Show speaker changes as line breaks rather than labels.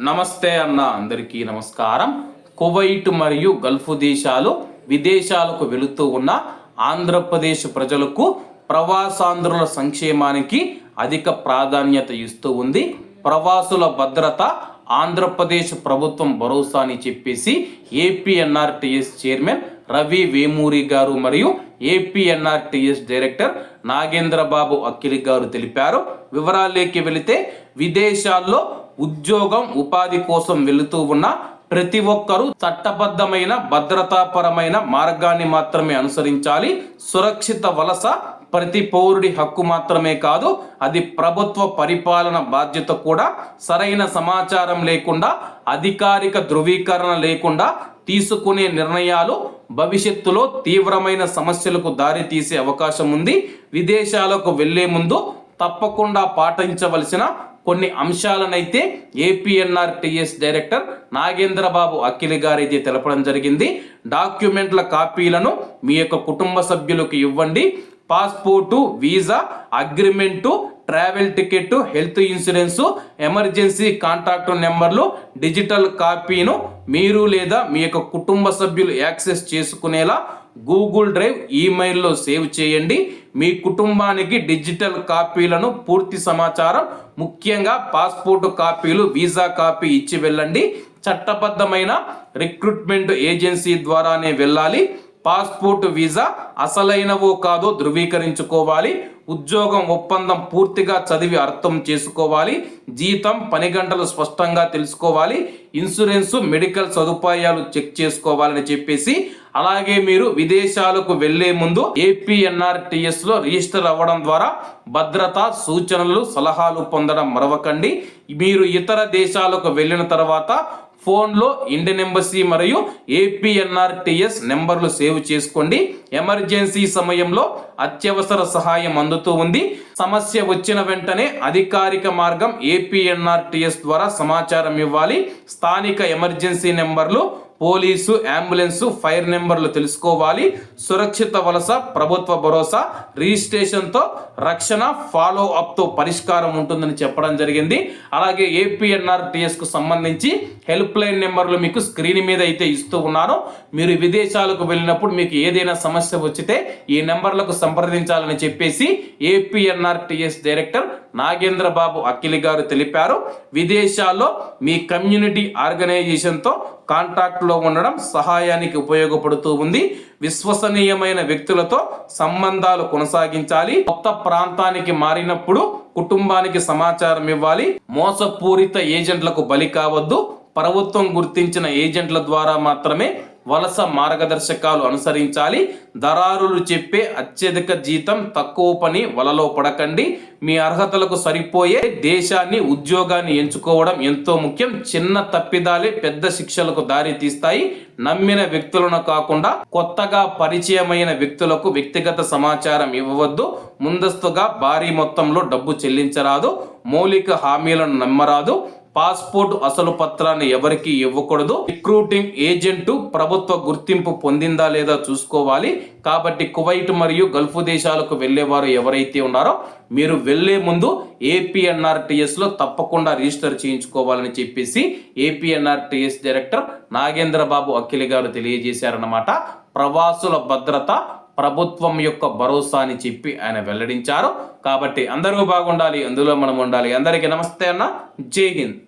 నమస్తే అన్న, అందరికీ నమస్కారం. కువైట్ మరియు గల్ఫ్ దేశాలు విదేశాలకు వెళుతూ ఉన్న ఆంధ్రప్రదేశ్ ప్రజలకు ప్రవాసాంధ్రుల సంక్షేమానికి అధిక ప్రాధాన్యత ఇస్తూ ఉంది. ప్రవాసుల భద్రత ఆంధ్రప్రదేశ్ ప్రభుత్వం భరోసా అని చెప్పేసి ఏపీఎన్ఆర్టీఎస్ చైర్మన్ రవి వేమూరి గారు మరియు ఏపీఎన్ఆర్టీఎస్ డైరెక్టర్ నాగేంద్రబాబు అఖిల్ గారు తెలిపారు. వివరాల్లోకి వెళితే, విదేశాల్లో ఉద్యోగం ఉపాధి కోసం వెళుతూ ఉన్న ప్రతి ఒక్కరూ చట్టబద్ధమైన భద్రతాపరమైన మార్గాన్ని మాత్రమే అనుసరించాలి. సురక్షిత వలస ప్రతి పౌరుడి హక్కు మాత్రమే కాదు, అది ప్రభుత్వ పరిపాలన బాధ్యత కూడా. సరైన సమాచారం లేకుండా, అధికారిక ధృవీకరణ లేకుండా తీసుకునే నిర్ణయాలు భవిష్యత్తులో తీవ్రమైన సమస్యలకు దారి తీసే అవకాశం ఉంది. విదేశాలకు వెళ్లే ముందు తప్పకుండా పాటించవలసిన కొన్ని అంశాలనైతే ఏపీఎన్ఆర్టీఎస్ డైరెక్టర్ నాగేంద్రబాబు అఖిల్ గారైతే తెలపడం జరిగింది. డాక్యుమెంట్ల కాపీలను మీ యొక్క కుటుంబ సభ్యులకు ఇవ్వండి. Passport, visa, agreement, travel ticket, health insurance, emergency contact నెంబర్లు, డిజిటల్ కాపీను మీరు లేదా మీ యొక్క కుటుంబ సభ్యులు యాక్సెస్ చేసుకునేలా గూగుల్ డ్రైవ్, ఈమెయిల్లో సేవ్ చేయండి. మీ కుటుంబానికి డిజిటల్ కాపీలను పూర్తి సమాచారం, ముఖ్యంగా పాస్పోర్ట్ కాపీలు, వీసా కాపీ ఇచ్చి వెళ్ళండి. చట్టబద్ధమైన రిక్రూట్మెంట్ ఏజెన్సీ ద్వారానే వెళ్ళాలి. పాస్పోర్ట్, వీసా అసలైనవో కాదో ధృవీకరించుకోవాలి. ఉద్యోగం ఒప్పందం పూర్తిగా చదివి అర్థం చేసుకోవాలి. జీతం, పని గంటలు స్పష్టంగా తెలుసుకోవాలి. ఇన్సూరెన్స్, మెడికల్ సదుపాయాలు చెక్ చేసుకోవాలని చెప్పేసి, అలాగే మీరు విదేశాలకు వెళ్లే ముందు ఏపీఎన్ఆర్టీఎస్ లో రిజిస్టర్ అవ్వడం ద్వారా భద్రతా సూచనలు, సలహాలు పొందడం మరవకండి. మీరు ఇతర దేశాలకు వెళ్ళిన తర్వాత ఫోన్లో ఇండియన్ ఎంబసీ మరియు ఏపీఎన్ఆర్టీఎస్ నెంబర్లు సేవ్ చేసుకోండి. ఎమర్జెన్సీ సమయంలో అత్యవసర సహాయం అందుతూ ఉంది. సమస్య వచ్చిన వెంటనే అధికారిక మార్గం ఏపీఎన్ఆర్టీఎస్ ద్వారా సమాచారం ఇవ్వాలి. స్థానిక ఎమర్జెన్సీ నెంబర్లు, పోలీసు, అంబులెన్సు, ఫైర్ నెంబర్లు తెలుసుకోవాలి. సురక్షిత వలస ప్రభుత్వ భరోసా, రిజిస్ట్రేషన్తో రక్షణ, ఫాలో అప్తో పరిష్కారం ఉంటుందని చెప్పడం జరిగింది. అలాగే ఏపీఎన్ఆర్టీఎస్కు సంబంధించి హెల్ప్ లైన్ నెంబర్లు మీకు స్క్రీన్ మీద అయితే ఇస్తూ ఉన్నాను. మీరు విదేశాలకు వెళ్ళినప్పుడు మీకు ఏదైనా సమస్య వచ్చితే ఈ నెంబర్లకు సంప్రదించాలని చెప్పేసి ఏపీఎన్ఆర్టీఎస్ డైరెక్టర్ నాగేంద్రబాబు అఖిల్ గారు తెలిపారు. విదేశాల్లో మీ కమ్యూనిటీ ఆర్గనైజేషన్తో కాంటాక్ట్లో ఉండడం సహాయానికి ఉపయోగపడుతూ ఉంది. విశ్వసనీయమైన వ్యక్తులతో సంబంధాలు కొనసాగించాలి. కొత్త ప్రాంతానికి మారినప్పుడు కుటుంబానికి సమాచారం ఇవ్వాలి. మోసపూరిత ఏజెంట్లకు బలి కావద్దు. ప్రభుత్వం గుర్తించిన ఏజెంట్ల ద్వారా మాత్రమే వలస మార్గదర్శకాలు అనుసరించాలి. దళారులు చెప్పే అత్యధిక జీతం, తక్కువ పని వలలో పడకండి. మీ అర్హతలకు సరిపోయే దేశాన్ని, ఉద్యోగాన్ని ఎంచుకోవడం ఎంతో ముఖ్యం. చిన్న తప్పిదాలే పెద్ద శిక్షలకు దారి తీస్తాయి. నమ్మిన వ్యక్తులను కాకుండా కొత్తగా పరిచయమైన వ్యక్తులకు వ్యక్తిగత సమాచారం ఇవ్వవద్దు. ముందస్తుగా భారీ మొత్తంలో డబ్బు చెల్లించరాదు. మౌలిక హామీలను నమ్మరాదు. పాస్పోర్ట్ అసలు పత్రాన్ని ఎవరికి ఇవ్వకూడదు. రిక్రూటింగ్ ఏజెంటు ప్రభుత్వ గుర్తింపు పొందిందా లేదా చూసుకోవాలి. కాబట్టి కువైట్ మరియు గల్ఫ్ దేశాలకు వెళ్ళేవారు ఎవరైతే ఉన్నారో మీరు వెళ్లే ముందు ఏపీఎన్ఆర్టీఎస్ లో తప్పకుండా రిజిస్టర్ చేయించుకోవాలని చెప్పేసి ఏపీఎన్ఆర్టీఎస్ డైరెక్టర్ నాగేంద్రబాబు అఖిల్ గారు తెలియజేశారన్నమాట. ప్రవాసుల భద్రత ప్రభుత్వం యొక్క భరోసా అని చెప్పి ఆయన వెల్లడించారు. కాబట్టి అందరూ బాగుండాలి, అందులో మనం ఉండాలి. అందరికీ నమస్తే అన్న, జై హింద్.